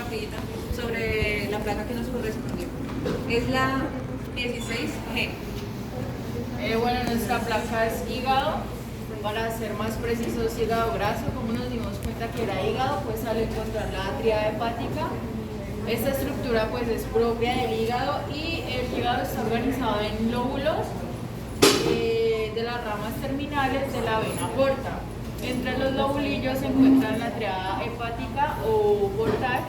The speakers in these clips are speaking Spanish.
rapidita sobre la placa que nos correspondió. Es la 16G. Bueno, nuestra placa es hígado. Para ser más precisos, hígado graso. Como nos dimos cuenta que era hígado, pues al encontrar la tríada hepática, esta estructura pues es propia del hígado y el hígado está organizado en lóbulos de las ramas terminales de la vena porta. Entre los lobulillos se encuentran la tríada hepática o portal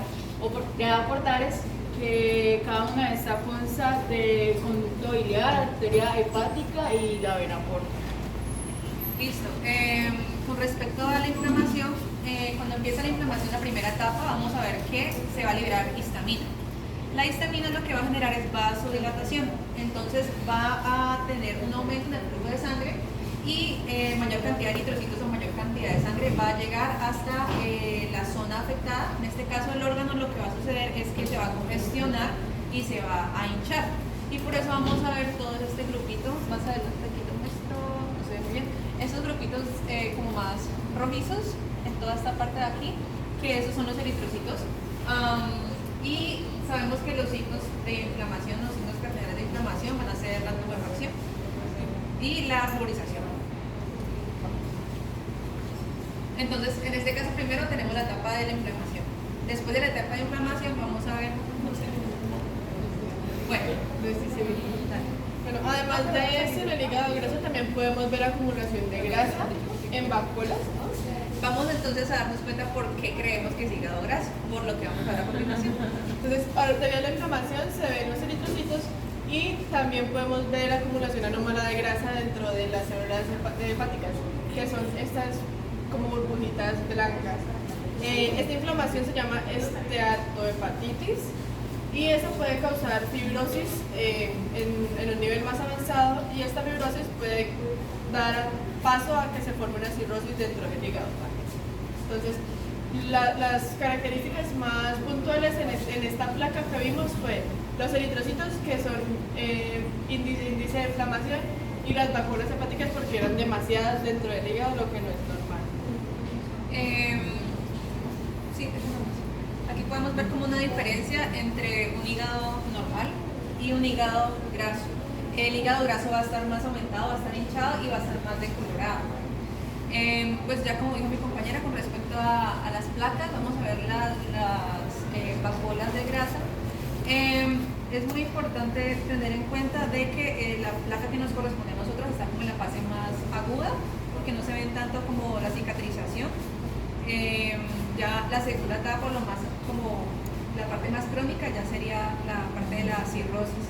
o tríada portales, que cada una de estas consta de conducto biliar, arteria hepática y la vena porta. Listo. Con respecto a la inflamación, cuando empieza la inflamación, la primera etapa, vamos a ver que se va a liberar histamina. La histamina lo que va a generar es vasodilatación, entonces va a tener un aumento en el flujo de sangre y mayor cantidad de eritrocitos o mayor cantidad de sangre va a llegar hasta la zona afectada. En este caso el órgano, lo que va a suceder es que se va a congestionar y se va a hinchar, y por eso vamos a ver todo este grupito. Más adelante aquí lo muestro, no se ve muy bien, estos grupitos como más rojizos en toda esta parte de aquí, que esos son los eritrocitos. Y sabemos que los signos de inflamación, los signos cardinales de inflamación van a ser la tumefacción y la ruborización. Entonces, en este caso primero tenemos la etapa de la inflamación. Después de la etapa de inflamación vamos a ver, no sé. Bueno, además de eso, en el hígado graso también podemos ver acumulación de grasa en vacuolas. Vamos entonces a darnos cuenta por qué creemos que es hígado graso, por lo que vamos a ver a continuación. Entonces, ahorita ya la inflamación se ven los eritrocitos y también podemos ver acumulación anómala de grasa dentro de las células hepáticas, que son estas como burbujitas blancas. Esta inflamación se llama esteatohepatitis y eso puede causar fibrosis en un nivel más avanzado, y esta fibrosis puede dar paso a que se forme una cirrosis dentro del hígado. Entonces, las características más puntuales en esta placa que vimos fue los eritrocitos, que son índice de inflamación, y las vacuolas hepáticas, porque eran demasiadas dentro del hígado, lo que no es normal. Sí, aquí podemos ver como una diferencia entre un hígado normal y un hígado graso. El hígado graso va a estar más aumentado, va a estar hinchado y va a estar más decolorado. Pues ya como dijo mi compañera, con respecto a las placas, vamos a ver las vacuolas de grasa. Es muy importante tener en cuenta de que la placa que nos corresponde a nosotros está como en la fase más aguda, porque no se ven tanto como la cicatrización. Ya la segunda etapa, lo más como la parte más crónica, ya sería la parte de la cirrosis,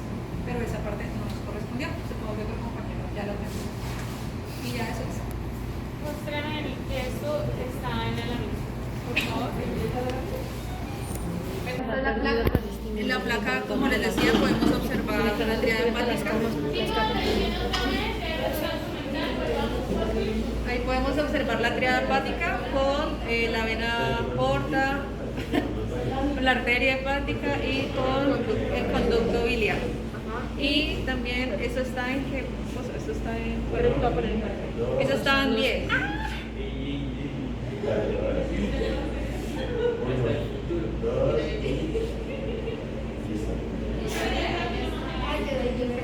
pero esa parte no nos correspondió. Supongo que otro compañero ya lo tengo. Y ya eso es. Muéstrenme que esto está en el anuncio, por favor. Esta es la placa. En la placa, como les decía, podemos observar la tríada hepática. Ahí podemos observar la tríada hepática con la vena porta, la arteria hepática y con el conducto biliar. Y también eso está en qué, eso está en, eso está en 10.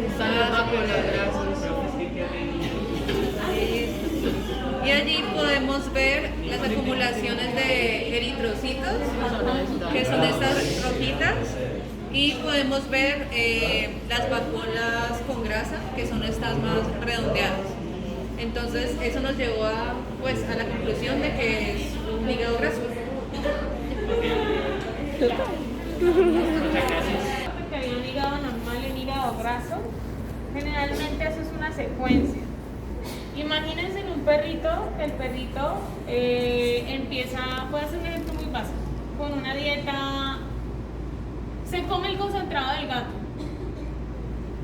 Están las vacuolas grasas. Y allí podemos ver las acumulaciones de eritrocitos, que son estas rojitas, y podemos ver las vacuolas con grasa, que son estas más redondeadas. Entonces eso nos llevó a la conclusión de que es un hígado graso. Porque hay un hígado normal y un hígado graso. Generalmente eso es una secuencia. Imagínense en un perrito, el perrito empieza, voy a hacer un ejemplo muy básico, con una dieta, se come el concentrado del gato.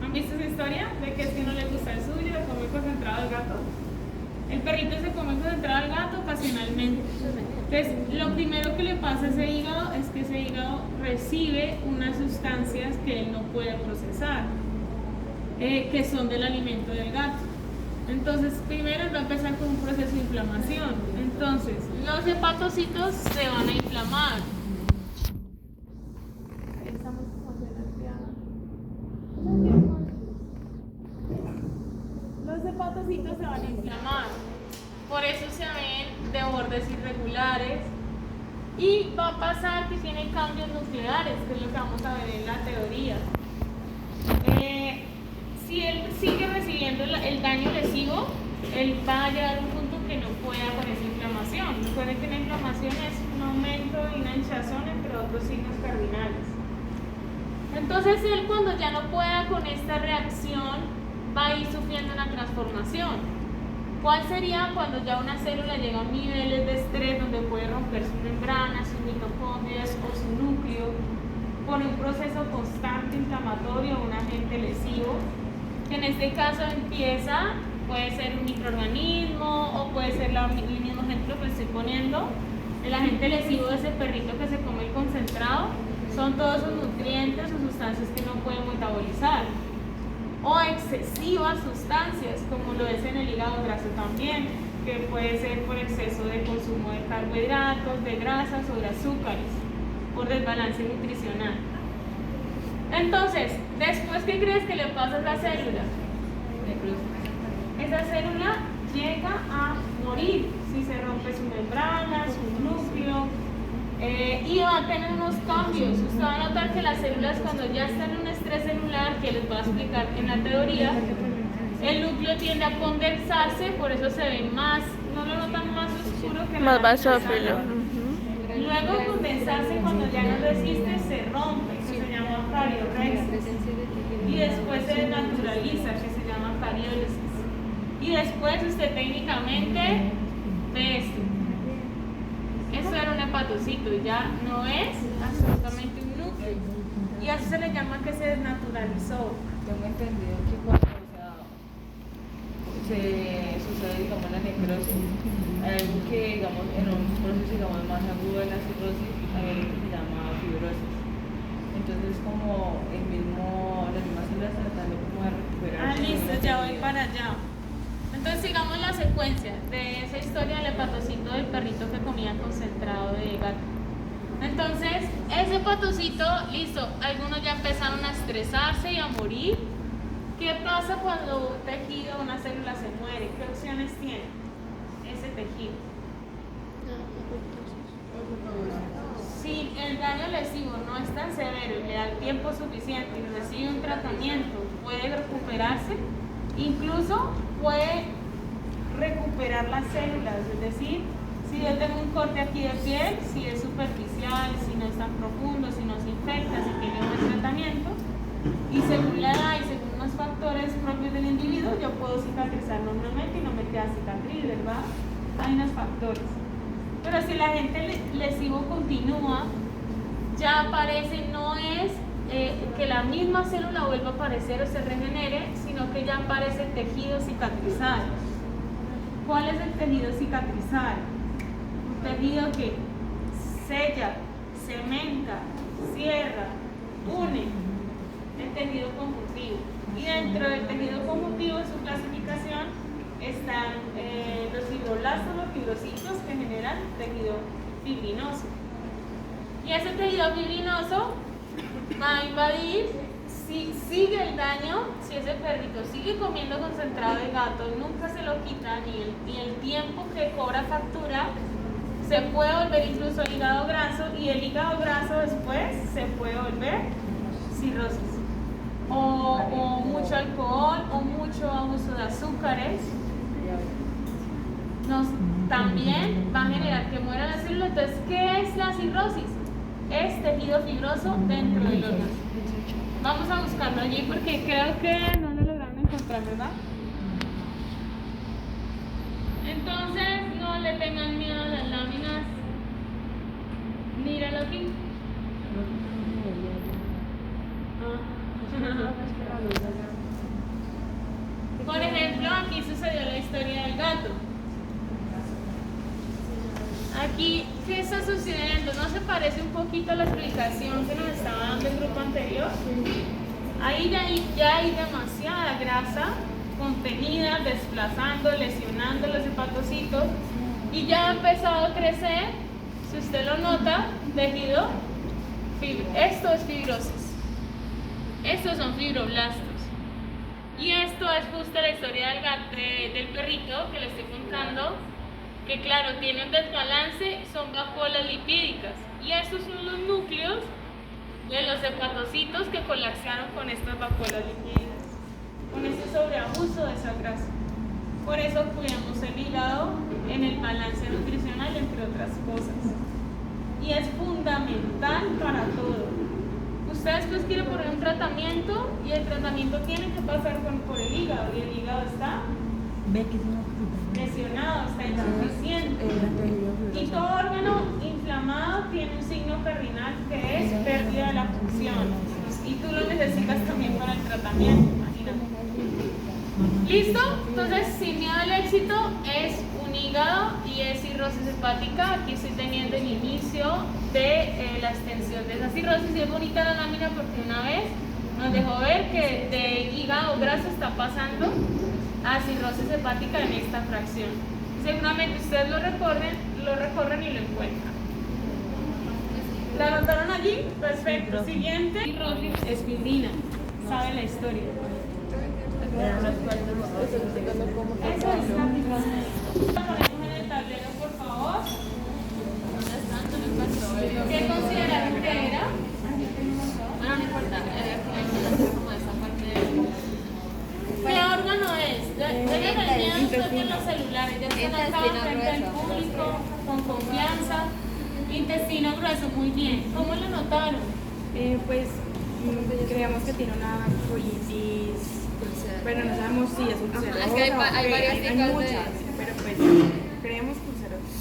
¿Han visto esa historia? De que es que no le gusta el suyo, se come el concentrado del gato. El perrito se come el concentrado del gato ocasionalmente. Entonces, lo primero que le pasa a ese hígado es que ese hígado recibe unas sustancias que él no puede procesar, que son del alimento del gato. Entonces, primero va a empezar con un proceso de inflamación. Entonces, los hepatocitos se van a inflamar. hepatocitos se van a inflamar. Por eso se ven de bordes irregulares. Y va a pasar que tiene cambios nucleares, que es lo que vamos a ver en la teoría. Si él sigue recibiendo el daño lesivo, él va a llegar a un punto que no pueda con esa inflamación. Recuerden que la inflamación es un aumento y una hinchazón entre otros signos cardinales. Entonces él, cuando ya no pueda con esta reacción, va a ir sufriendo una transformación. ¿Cuál sería cuando ya una célula llega a niveles de estrés donde puede romper sus membranas, sus mitocondrias o su núcleo por un proceso constante inflamatorio o un agente lesivo? Que en este caso empieza, puede ser un microorganismo o puede ser el mismo ejemplo que estoy poniendo. El agente lesivo de ese perrito que se come el concentrado son todos esos nutrientes o sustancias que no pueden metabolizar. O excesivas sustancias, como lo es en el hígado graso también, que puede ser por exceso de consumo de carbohidratos, de grasas o de azúcares, por desbalance nutricional. Entonces, después, ¿qué crees que le pasa a la célula? Esa célula llega a morir si se rompe su membrana, su núcleo, y va a tener unos cambios. Usted va a notar que las células, cuando ya están en un estrés celular, que les voy a explicar en la teoría, el núcleo tiende a condensarse, por eso se ve más, no lo notan más oscuro que Más la basófilo. Luego de condensarse, cuando ya no resiste, se rompe, que se llama cariorexis. Y después se desnaturaliza, que se llama cariólisis. Y después usted técnicamente ve esto. Esto era un hepatocito, ya no es absolutamente un núcleo. Y a eso se le llama que se desnaturalizó. Tengo entendido que cuando se sucede, digamos, la necrosis, hay algo que, digamos, en un proceso, digamos, más agudo de la cirrosis, hay algo que se llama fibrosis. Entonces, como las mismas células tratando como de recuperar. Listo, ya voy para allá. Entonces sigamos la secuencia de esa historia del hepatocito del perrito que comía concentrado de gato. Entonces, ese hepatocito, listo, algunos ya empezaron a estresarse y a morir. ¿Qué pasa cuando un tejido o una célula se muere? ¿Qué opciones tiene ese tejido? Si el daño lesivo no es tan severo y le da el tiempo suficiente y recibe un tratamiento, puede recuperarse. Incluso puede recuperar las células, es decir, si yo tengo un corte aquí de piel, si es superficial, si no es tan profundo, si no se infecta, si tiene un buen tratamiento, y según la edad y según unos factores propios del individuo, yo puedo cicatrizar normalmente y no me queda cicatriz, ¿verdad? Hay unos factores. Pero si el agente lesivo continúa, ya aparece, no es que la misma célula vuelva a aparecer o se regenere, sino que ya aparece el tejido cicatrizal. ¿Cuál es el tejido cicatrizal? Un tejido que sella, cementa, cierra, une el tejido conjuntivo. Y dentro del tejido conjuntivo, en su clasificación, están los fibroblastos, los fibrocitos que generan tejido fibrinoso. Y ese tejido fibrinoso va a invadir, si sigue el daño, si ese perrito sigue comiendo concentrado de gato, nunca se lo quitan y el tiempo que cobra factura, se puede volver incluso hígado graso, y el hígado graso después se puede volver cirrosis. O mucho alcohol o mucho abuso de azúcares también va a generar que muera la célula. Entonces, ¿qué es la cirrosis? Es tejido fibroso dentro del órgano. Vamos a buscarlo allí porque creo que no lo lograron encontrar, ¿verdad? Entonces, no le tengan miedo a las láminas. Míralo aquí. Por ejemplo, aquí sucedió la historia del gato. Aquí, ¿qué está sucediendo? ¿No se parece un poquito a la explicación que nos estaba dando el grupo anterior? Ahí ya hay demasiada grasa contenida, desplazando, lesionando los hepatocitos, y ya ha empezado a crecer, si usted lo nota, tejido. Esto es fibrosis. Estos son fibroblastos. Y esto es justo la historia del perrito que le estoy contando, que claro, tiene un desbalance, son vacuolas lipídicas. Y estos son los núcleos de los hepatocitos que colapsaron con estas vacuolas lipídicas, con este sobreabuso de esa grasa. Por eso cuidamos el hígado en el balance nutricional, entre otras cosas. Y es fundamental para todo. Ustedes pues quieren poner un tratamiento y el tratamiento tiene que pasar por el hígado y el hígado está lesionado, está insuficiente. Y todo órgano inflamado tiene un signo cardinal que es pérdida de la función. Y tú lo necesitas también para el tratamiento, imagínate. ¿Listo? Entonces, sin miedo al éxito es un hígado y es cirrosis hepática. Aquí estoy teniendo el inicio de la extensión de esa cirrosis. Y es bonita la lámina porque una vez nos dejó ver que de hígado graso está pasando a cirrosis hepática en esta fracción. Seguramente ustedes lo recorren y lo encuentran. ¿La anotaron allí? Perfecto. Siguiente. Cirrosis es fibrina. ¿Sabe la historia? Eso es la fibrosis. La ponemos en el tablero, por favor. ¿Qué consideraron que era? Bueno, no importa, como esa parte ¿Qué órgano es? Deben venir ustedes los celulares, ya están acá frente al público, con confianza. Intestino grueso, muy bien. ¿Cómo lo notaron? Pues creemos que tiene una colitis, pero no sabemos si es ulcerosa. Es que hay varios tipos de... muchas, pero pues creemos ulcerosa.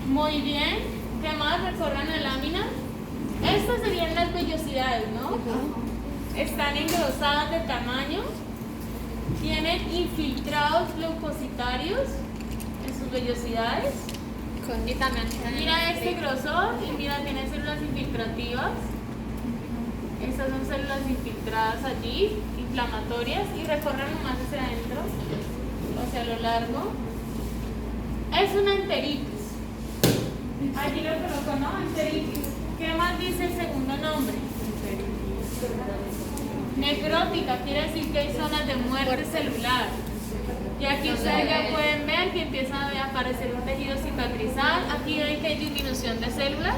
Muy bien. ¿Qué más recorran la lámina? Estas serían las vellosidades, ¿no? Están engrosadas de tamaño, tienen infiltrados leucocitarios en sus vellosidades. Y también Mira este grosor y mira, tiene células infiltrativas. Estas son células infiltradas allí, inflamatorias, y recorren más hacia adentro, hacia lo largo. Es una enteritis. Allí lo coloco, ¿no? Enteritis. ¿Qué más dice el segundo nombre? Necrótica, quiere decir que hay zonas de muerte celular. Y aquí ustedes ya pueden ver que empieza a aparecer un tejido cicatrizal. Aquí ven que hay disminución de células.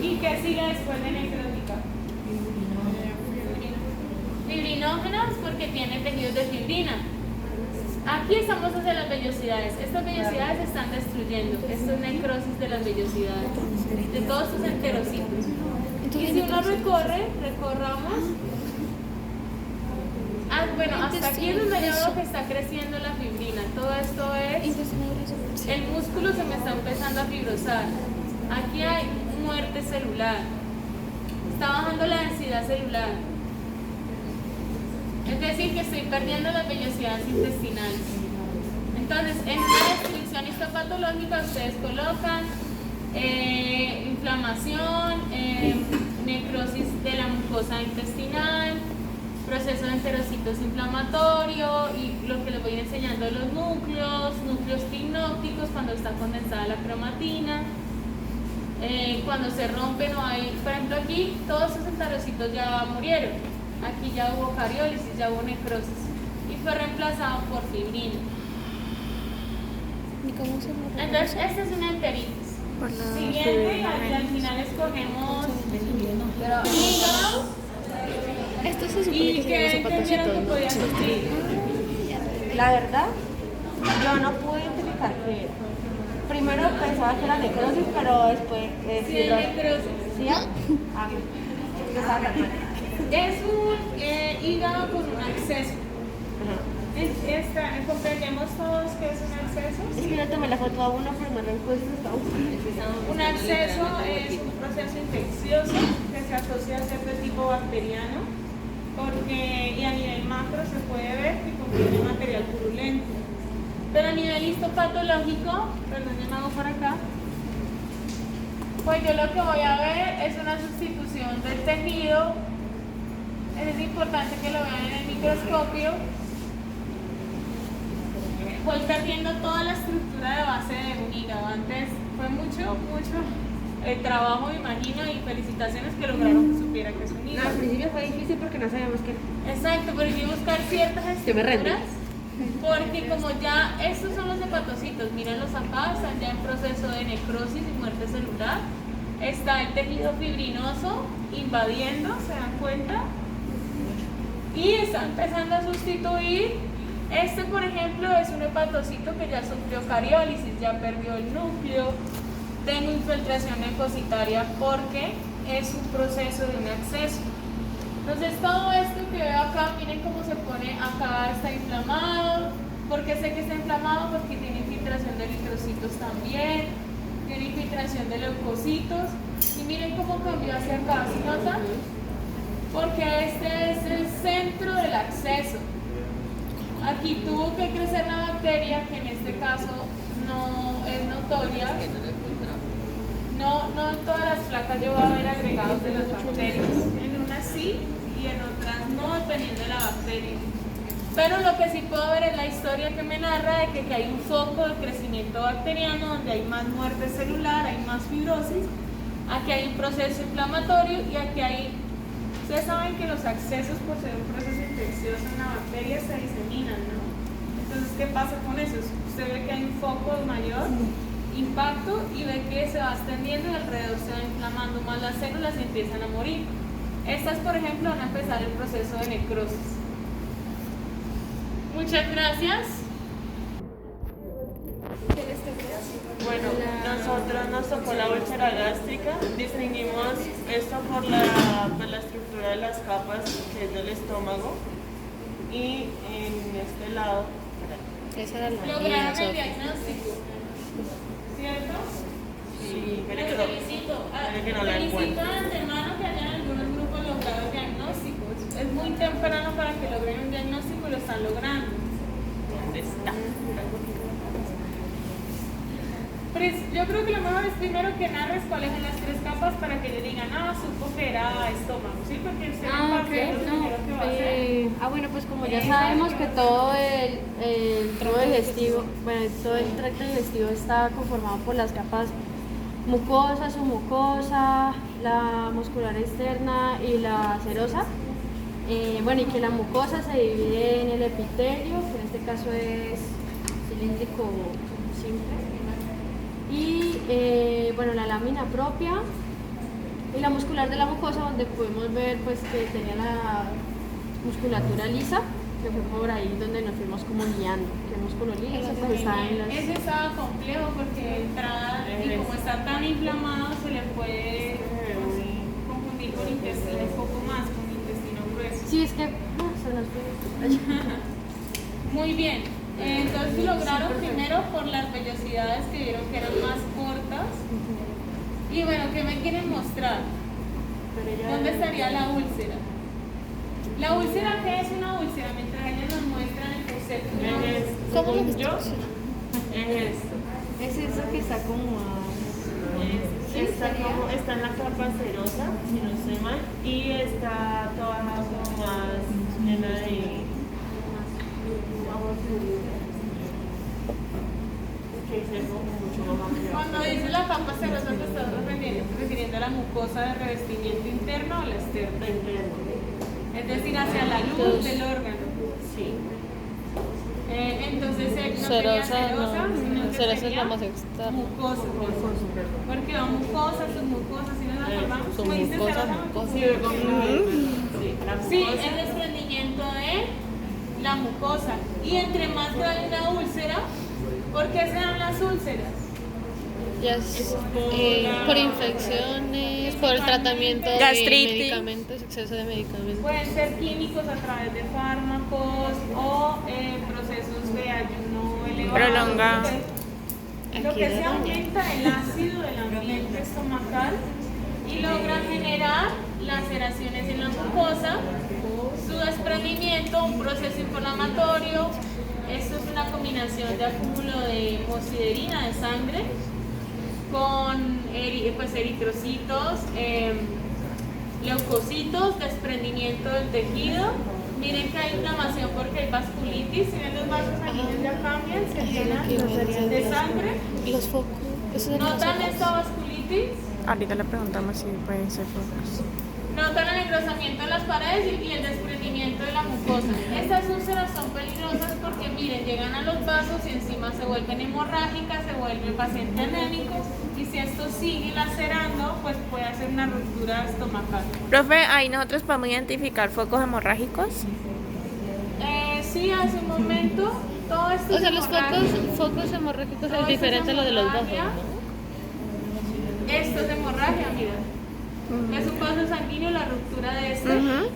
¿Y qué sigue después de necrótica? Fibrinógenas, porque tiene tejidos de fibrina. Aquí estamos hacia las vellosidades. Estas vellosidades se están destruyendo. Esto es necrosis de las vellosidades, de todos estos enterocitos. Y si uno recorramos. Bueno, hasta aquí es donde yo veo que está creciendo la fibrina. Todo esto es, el músculo se me está empezando a fibrosar. Aquí hay muerte celular. Está bajando la densidad celular. Es decir, que estoy perdiendo las vellosidades intestinales. Entonces, en una descripción histopatológica ustedes colocan inflamación, necrosis de la mucosa intestinal, proceso de enterocitos inflamatorio y lo que les voy a ir enseñando, los núcleos pinópticos cuando está condensada la cromatina, cuando se rompen o hay, por ejemplo aquí todos esos enterocitos ya murieron, aquí ya hubo cariólisis, ya hubo necrosis y fue reemplazado por fibrina. Entonces esta es una enteritis. Siguiente, y al final escogemos hígado. Esto se supone ¿Y que qué se llama entendieron que zapatochitos, podía sufrir? La verdad, yo no pude identificar qué era. Primero pensaba que era necrosis, pero después Sí, es necrosis. ¿Sí? Ah, empezaba a calmar. Es un hígado con un absceso. ¿Comprendemos todos qué es un absceso? Es que yo tomé la foto a uno, pero no la encuentro. Un absceso es un proceso infeccioso que se asocia a cierto tipo bacteriano y a nivel macro se puede ver que contiene material purulento. Pero a nivel histopatológico, perdón, yo me hago por acá, pues yo lo que voy a ver es una sustitución del tejido. Es importante que lo vean en el microscopio. Voy perdiendo toda la estructura de base de un hígado. Antes fue mucho trabajo, me imagino, y felicitaciones que lograron que supiera que es un hígado. No, al principio fue difícil porque no sabíamos qué. Exacto, pero hay que buscar ciertas Yo me rendí. estructuras, porque como ya estos son los hepatocitos, mírenlos acá, están ya en proceso de necrosis y muerte celular. Está el tejido fibrinoso invadiendo, ¿se dan cuenta? Y está empezando a sustituir. Este, por ejemplo, es un hepatocito que ya sufrió cariólisis, ya perdió el núcleo. Tengo infiltración leucocitaria porque es un proceso de un acceso. Entonces todo esto que veo acá, miren cómo se pone acá, está inflamado. ¿Por qué sé que está inflamado? Porque tiene infiltración de eritrocitos también, tiene infiltración de leucocitos. Y miren cómo cambió hacia acá, ¿sí notan? Porque este es el centro del acceso. Aquí tuvo que crecer la bacteria, que en este caso no es notoria. No en todas las placas yo voy a ver agregados de las bacterias. En unas sí y en otras no, dependiendo de la bacteria. Pero lo que sí puedo ver es la historia que me narra de que hay un foco de crecimiento bacteriano donde hay más muerte celular, hay más fibrosis. Aquí hay un proceso inflamatorio y aquí hay... Ustedes saben que los accesos por ser un proceso infeccioso en la bacteria se diseminan, ¿no? Entonces, ¿qué pasa con eso? Usted ve que hay un foco de mayor impacto y ve que se va extendiendo y alrededor se va inflamando más las células y empiezan a morir. Estas, por ejemplo, van a empezar el proceso de necrosis. Muchas gracias. Bueno, nosotros nos tocó la úlcera gástrica, distinguimos esto por la estructura de las capas que es del estómago y en este lado, Esa era la Lograron mía, el Sofi. diagnóstico, ¿cierto? sí, pero Les felicito. que no la Felicito encuentro. de antemano que hayan algunos grupos logrado diagnósticos. Es muy temprano para que logren un diagnóstico y lo están logrando. ¿Dónde está? Pues yo creo que lo mejor es primero que narres cuáles son las tres capas para que ellos digan, supo que era estómago, ¿sí? Porque usted Ah, parte de lo primero que va a hacer. Bueno, pues como ya sabemos que todo el tubo digestivo, bueno, todo el tracto digestivo está conformado por las capas mucosa, submucosa, la muscular externa y la serosa. Bueno, y que la mucosa se divide en el epitelio, que en este caso es cilíndrico simple, y bueno, la lámina propia y la muscular de la mucosa, donde podemos ver pues que tenía la musculatura lisa, que fue por ahí donde nos fuimos como guiando, que el músculo liso pues está en las... Ese estaba complejo porque de entrada y como está tan inflamado se le puede confundir con intestino un poco más, con intestino grueso. Sí, es que se nos fue. Muy bien, entonces lograron primero por las vellosidades que vieron que eran más cortas. Y bueno, ¿qué me quieren mostrar? ¿Dónde estaría la úlcera? ¿La úlcera qué es una úlcera? Mientras ellos nos muestran el concepto. ¿Cómo lo Según yo, es esto. Es eso que está como... Está en la capa serosa, si no estoy mal, y está toda como más llena de... que es mucho más amplio. Cuando dice la capa serosa te estás refiriendo a la mucosa de revestimiento interno o la externa. Es decir, hacia la luz del órgano. Sí. Entonces no sería Serosa, serosa, no. sino que Serosa es sería la más externa. mucosa. Porque va mucosa, submucosa, si nos acordamos, ¿cómo dice Submucosa, serosa? mucosa. Sí, la Sí, mucosa. el desprendimiento de la mucosa. Y entre más grande la úlcera, ¿por qué se dan las úlceras? Ya es por infecciones, por el tratamiento de Gastritis. medicamentos, exceso de medicamentos. Pueden ser químicos a través de fármacos o procesos de ayuno elevado. Prolongado. Lo Aquí que de se doña. aumenta el ácido del ambiente estomacal y logra generar laceraciones en la mucosa, su desprendimiento, un proceso inflamatorio. Esto es una combinación de acúmulo de hemosiderina de sangre con pues, eritrocitos, leucocitos, desprendimiento del tejido. Miren que hay inflamación porque hay vasculitis. Si ven los vasos sanguíneos ya cambian, se llenan de sangre. Los focos. Eso es ¿Notan esta vasculitis? Ahorita le preguntamos si pueden ser focos. Notan el engrosamiento de las paredes y el desprendimiento de la mucosa. Estas úlceras son peligrosas porque, miren, llegan a los vasos y encima se vuelven hemorrágicas, se vuelve el paciente anémico y si esto sigue lacerando, pues puede hacer una ruptura estomacal. Profe, ahí nosotros podemos identificar focos hemorrágicos. Sí, hace un momento, todo esto O sea, es los hemorragia. focos hemorrágicos Todo es diferente a lo de los bajos, hemorragia. ¿no? Esto es hemorragia, mira. Es un vaso sanguíneo, la ruptura de este. Ujú.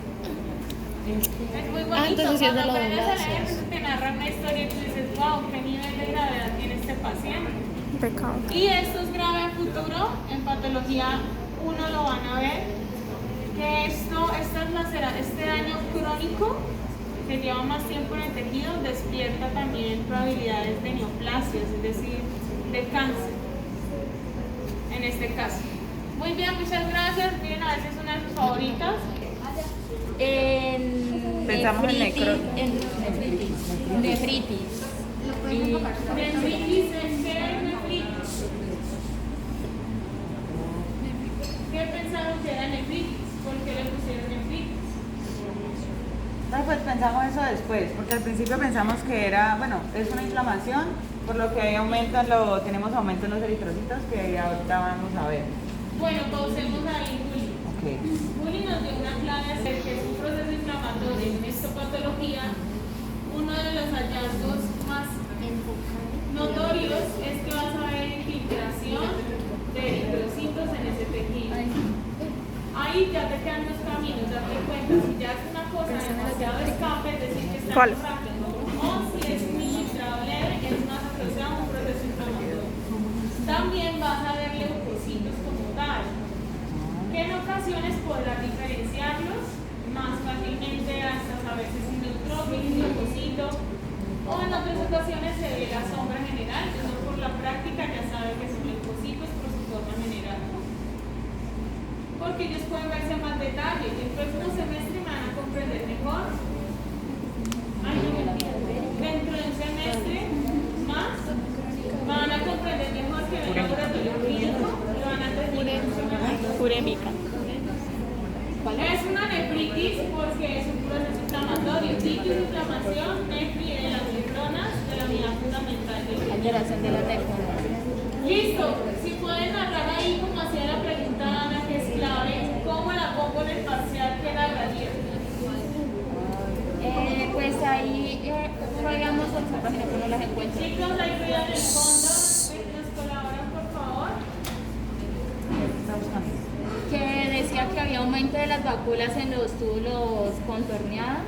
Es muy bonito. Entonces sí es de Cuando los aprendes a leer, vasos. te narra una historia y tú dices, wow, qué nivel de gravedad tiene este paciente. Pecado. Y esto es grave a futuro, en patología uno lo van a ver, que este daño crónico que lleva más tiempo en el tejido despierta también probabilidades de neoplasias, es decir, de cáncer, en este caso. Muy bien, muchas gracias. Miren, a veces una de sus favoritas. Pensamos en Nefritis. Nefritis. Nefritis, ¿qué es nefritis? ¿Qué pensaron que era nefritis? ¿Por qué le pusieron nefritis? No, pues pensamos eso después, porque al principio pensamos que era, bueno, es una inflamación, por lo que tenemos aumento en los eritrocitos que ahorita vamos a ver. Bueno, pausemos ahí, Juli. Okay. Juli nos dio una clave acerca de que es un proceso inflamatorio en histopatología. Uno de los hallazgos más notorios es que vas a ver infiltración de eritrocitos en ese tejido. Ahí ya te quedan dos caminos, date cuenta, si ya es una cosa demasiado escape, es decir, que está ¿Cuál? muy rápido, o si es un infiltrado leve, es más asociado a un proceso inflamatorio. También vas a ver leucocitos como tal, que en ocasiones podrás diferenciarlos más fácilmente hasta a veces un neutrófilo, un leucocito, o en otras ocasiones se ve la sombra general, uno por la práctica ya sabe que son leucocitos por su forma general. Porque ellos pueden verse en más detalle. El próximo semestre me van a comprender mejor. Ay, no, mentira. Dentro de un semestre más van a comprender mejor que el laboratorio clínico lo van a tener Urémica. Es una nefritis porque es un proceso inflamatorio. Titis, inflamación, nefri de las nefronas de la unidad fundamental del Alteración de la nefrona. Listo, si pueden narrar ahí como hacía la pregunta Ana, que es clave, ¿cómo la pongo en el parcial que narraría? Pues ahí colgamos otras páginas que no las encuentro. Chicos, la ayuda en el fondo, ¿nos colaboran por favor? Está buscando. Que decía que había aumento de las vacuolas en los túbulos contorneados.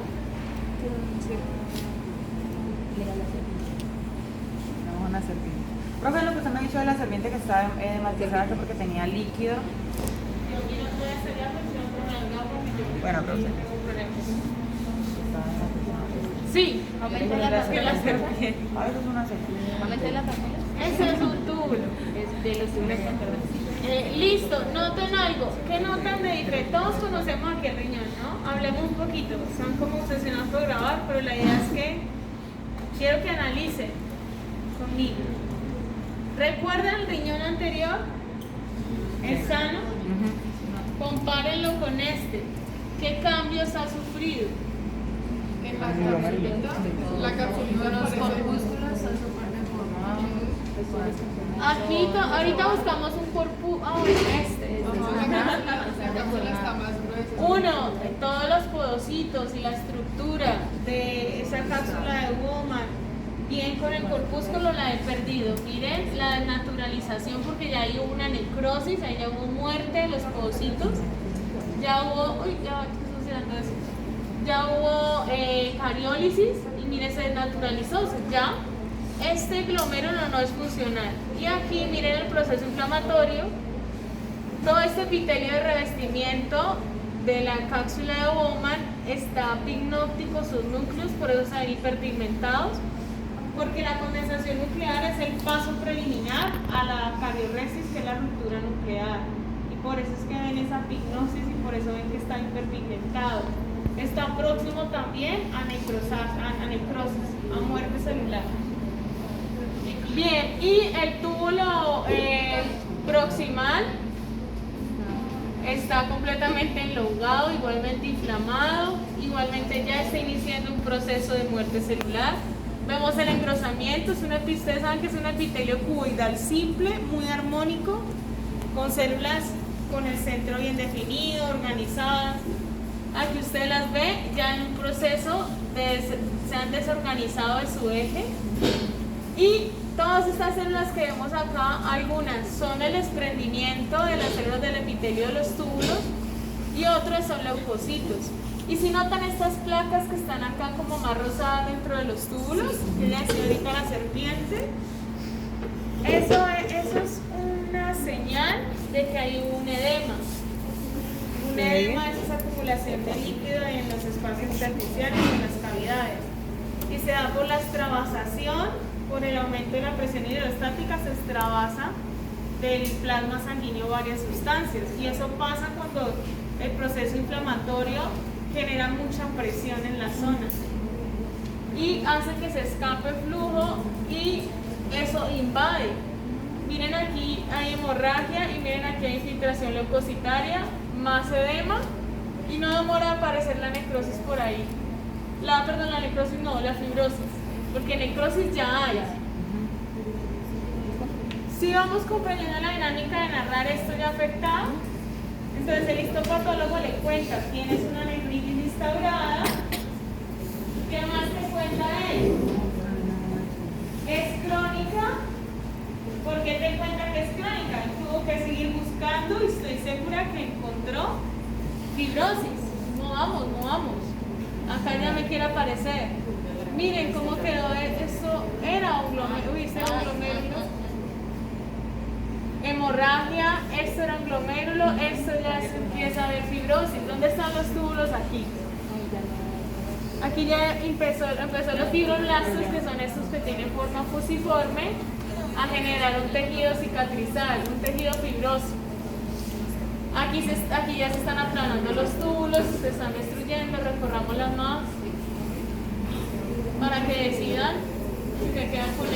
Tenemos una serpiente. Profe, lo que usted me ha dicho de la serpiente que estaba hematizada que porque tenía líquido. Yo quiero no voy a hacer la función con la no porque yo Bueno, profe. tengo problemas. Estaba hematizada. Sí, Aumento de las vacuolas. A veces una serpiente. Aumento de las vacuolas. ese es un túbulo. Es de los túbulos contorneados. Listo, noten algo. ¿Qué notan de diferente? Todos conocemos aquí el riñón, ¿no? Hablemos un poquito. Están como obsesionados por grabar, pero la idea es que quiero que analicen conmigo. ¿Recuerdan el riñón anterior? ¿El sano? Compárenlo con este. ¿Qué cambios ha sufrido? En la capsulita, la capsulita Los parece- corpúsculos son súper deformados. Aquí, ahorita buscamos un corpus. Ah, bueno, este. La cápsula está más gruesa. Uno, todos los podocitos y la estructura de esa cápsula de Woman, bien con el corpúsculo la he perdido. Miren la desnaturalización porque ya ahí hubo una necrosis, ahí ya hubo muerte de los podocitos, ya hubo, uy, ya estoy sucediendo eso. Ya hubo cariólisis y mire se desnaturalizó, o sea, ya este glomérulo no es funcional. Y aquí miren el proceso inflamatorio, todo este epitelio de revestimiento de la cápsula de Bowman está pignóptico sus núcleos, por eso están hiperpigmentados, porque la condensación nuclear es el paso preliminar a la carioresis, que es la ruptura nuclear. Y por eso es que ven esa pignosis y por eso ven que está hiperpigmentado. Está próximo también a necrosis, a muerte celular. Bien, y el túbulo proximal está completamente enlongado, igualmente inflamado, igualmente ya está iniciando un proceso de muerte celular. Vemos el engrosamiento, ustedes saben que es un epitelio cuboidal simple, muy armónico, con células con el centro bien definido, organizadas. Aquí usted las ve ya en un proceso se han desorganizado de su eje, y todas estas células que vemos acá, algunas son el desprendimiento de las células del epitelio de los túbulos y otras son leucocitos. Y si notan estas placas que están acá como más rosadas dentro de los túbulos, que le decía ahorita la serpiente, eso es una señal de que hay un edema. Un edema es esa acumulación de líquido en los espacios intersticiales y en las cavidades. Y se da por la extravasación, por el aumento de la presión hidrostática, se extravasa del plasma sanguíneo varias sustancias. Y eso pasa cuando el proceso inflamatorio genera mucha presión en la zona y hace que se escape flujo, y eso invade. Miren, aquí hay hemorragia, y miren, aquí hay infiltración leucocitaria, más edema, y no demora a aparecer la necrosis por ahí. La fibrosis, porque necrosis ya hay. Si vamos comprendiendo la dinámica de narrar esto ya afectado, entonces el histopatólogo le cuenta: tienes una nefritis instaurada. ¿Qué más te cuenta él? Es crónica. ¿Por qué te cuenta que es crónica? Tuvo que seguir buscando y estoy segura que encontró fibrosis. No vamos. Acá ya me quiere aparecer. Miren cómo quedó esto. Era un glomérulo. Hemorragia, esto era un glomérulo, esto ya se empieza a ver fibrosis. ¿Dónde están los túbulos? Aquí. Aquí ya empezó los fibroblastos, que son estos que tienen forma fusiforme, a generar un tejido cicatrizal, un tejido fibroso. Aquí ya se están aplanando los túbulos, se están destruyendo. Recorramos las más para que decidan que quedan con